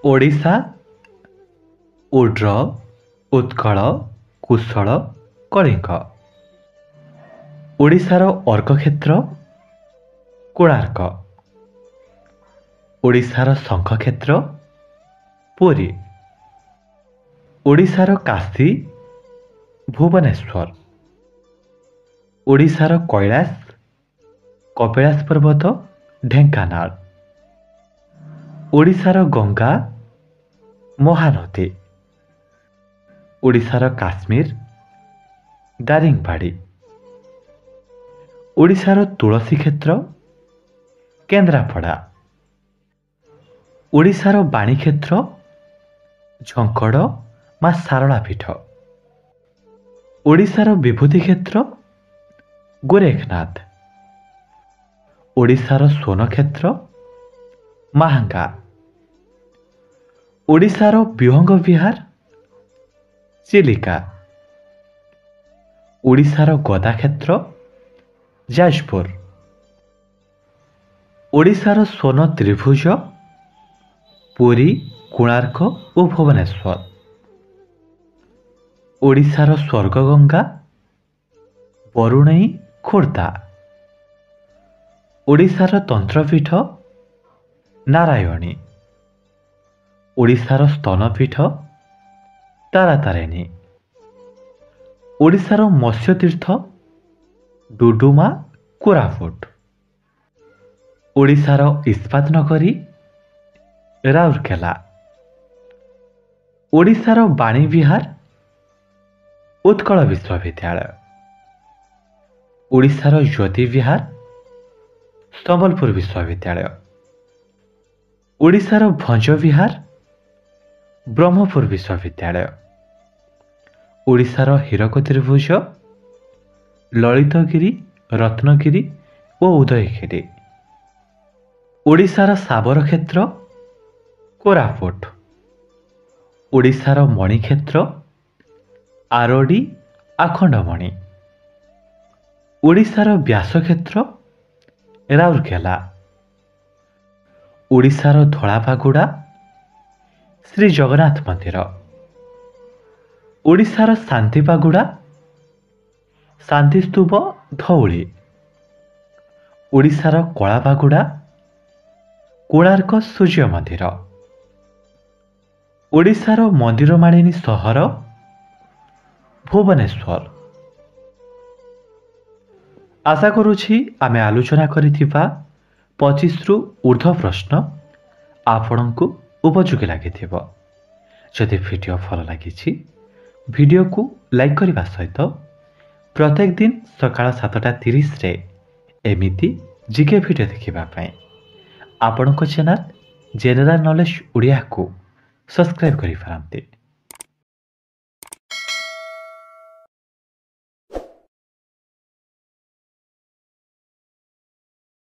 ଓଡ଼ିଶା, ଉଡ୍ର, ଉତ୍କଳ, କୁଶଳ, କଳିଙ୍ଗ। ଓଡ଼ିଶାର ଅର୍କକ୍ଷେତ୍ର କୋଣାର୍କ। ଓଡ଼ିଶାର ଶଙ୍ଖକ୍ଷେତ୍ର ପୁରୀ। ଓଡ଼ିଶାର କାଶୀ ଭୁବନେଶ୍ୱର। ଓଡ଼ିଶାର କୈଳାସ କପିଳାସ ପର୍ବତ ଢେଙ୍କାନାଳ। ଓଡ଼ିଶାର ଗଙ୍ଗା ମହାନଦୀ। ଓଡ଼ିଶାର କାଶ୍ମୀର ଦାରିଙ୍ଗବାଡ଼ି। ଓଡ଼ିଶାର ତୁଳସୀ କ୍ଷେତ୍ର କେନ୍ଦ୍ରାପଡ଼ା। ଓଡ଼ିଶାର ବାଣୀକ୍ଷେତ୍ର ଝଙ୍କଡ଼ ମା ସାରଳା ପୀଠ। ଓଡ଼ିଶାର ବିଭୂତି କ୍ଷେତ୍ର ଗୋରେଖନାଥ। ଓଡ଼ିଶାର ସ୍ୱର୍ଣ୍ଣକ୍ଷେତ୍ର ମାହାଙ୍ଗା। ଓଡ଼ିଶାର ବିହଙ୍ଗ ବିହାର ଚିଲିକା। ଓଡ଼ିଶାର ଗଦାକ୍ଷେତ୍ର ଯାଜପୁର। ଓଡ଼ିଶାର ସ୍ୱର୍ଣ୍ଣ ତ୍ରିଭୁଜ ପୁରୀ, କୋଣାର୍କ ଓ ଭୁବନେଶ୍ୱର। ଓଡ଼ିଶାର ସ୍ୱର୍ଗଗଙ୍ଗା ବରୁଣେଇ, ଖୋର୍ଦ୍ଧା। ଓଡ଼ିଶାର ତନ୍ତ୍ରପୀଠ ନାରାୟଣୀ। ଓଡ଼ିଶାର ସ୍ତନପୀଠ ତାରାତାରିଣୀ। ଓଡ଼ିଶାର ମତ୍ସ୍ୟତୀର୍ଥ ଡୁଡୁମା, କୋରାପୁଟ। ଓଡ଼ିଶାର ଇସ୍ପାତ ନଗରୀ ରାଉରକେଲା। ଓଡ଼ିଶାର ବାଣୀବିହାର ଉତ୍କଳ ବିଶ୍ୱବିଦ୍ୟାଳୟ। ଓଡ଼ିଶାର ଜ୍ୟୋତିବିହାର ସମ୍ବଲପୁର ବିଶ୍ୱବିଦ୍ୟାଳୟ। ଓଡ଼ିଶାର ଭଞ୍ଜବିହାର ବ୍ରହ୍ମପୁର ବିଶ୍ୱବିଦ୍ୟାଳୟ। ଓଡ଼ିଶାର ହୀରକ ତ୍ରିଭୁଜ ଲଳିତଗିରି, ରତ୍ନଗିରି ଓ ଉଦୟଗିରି। ଓଡ଼ିଶାର ଶାବରକ୍ଷେତ୍ର କୋରାପୁଟ। ଓଡ଼ିଶାର ମଣିକ୍ଷେତ୍ର ଆରଡ଼ି, ଆଖଣ୍ଡମଣି। ଓଡ଼ିଶାର ବ୍ୟାସକ୍ଷେତ୍ର ରାଉରକେଲା। ଓଡ଼ିଶାର ଧଳାପାଗୁଡ଼ା ଶ୍ରୀ ଜଗନ୍ନାଥ ମନ୍ଦିର। ଓଡ଼ିଶାର ଶାନ୍ତିପାଗୁଡ଼ା ଶାନ୍ତିସ୍ତୂପ ଧଉଳି। ଓଡ଼ିଶାର କଳାପାଗୁଡ଼ା କୋଣାର୍କ ସୂର୍ଯ୍ୟ ମନ୍ଦିର। ଓଡ଼ିଶାର ମନ୍ଦିରମାଳିନୀ ସହର ଭୁବନେଶ୍ୱର। ଆଶା କରୁଛି ଆମେ ଆଲୋଚନା କରିଥିବା 25ରୁ ଉର୍ଦ୍ଧ୍ୱ ପ୍ରଶ୍ନ ଆପଣଙ୍କୁ ଉପଯୋଗୀ ଲାଗିଥିବ। ଯଦି ଭିଡ଼ିଓ ଭଲ ଲାଗିଛି ଭିଡ଼ିଓକୁ ଲାଇକ୍ କରିବା ସହିତ ପ୍ରତ୍ୟେକ ଦିନ ସକାଳ 7:30ରେ ଏମିତି ଜିକେ ଭିଡ଼ିଓ ଦେଖିବା ପାଇଁ ଆପଣଙ୍କ ଚ୍ୟାନେଲ ଜେନେରାଲ ନଲେଜ ଓଡ଼ିଆକୁ ସବସ୍କ୍ରାଇବ୍ କରିପାରନ୍ତି।